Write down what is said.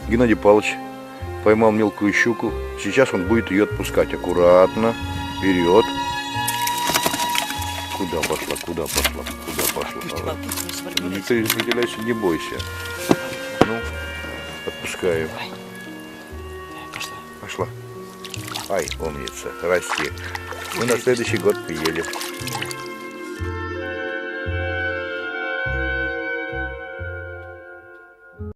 Геннадий Павлович поймал мелкую щуку. Сейчас он будет ее отпускать. Аккуратно. Вперед. Куда пошла? Куда пошла? Куда пошла? Не сопротивляйся, не бойся. Ну, отпускаю. Пошла. Ай, умница. Расти. Мы на следующий год приедем.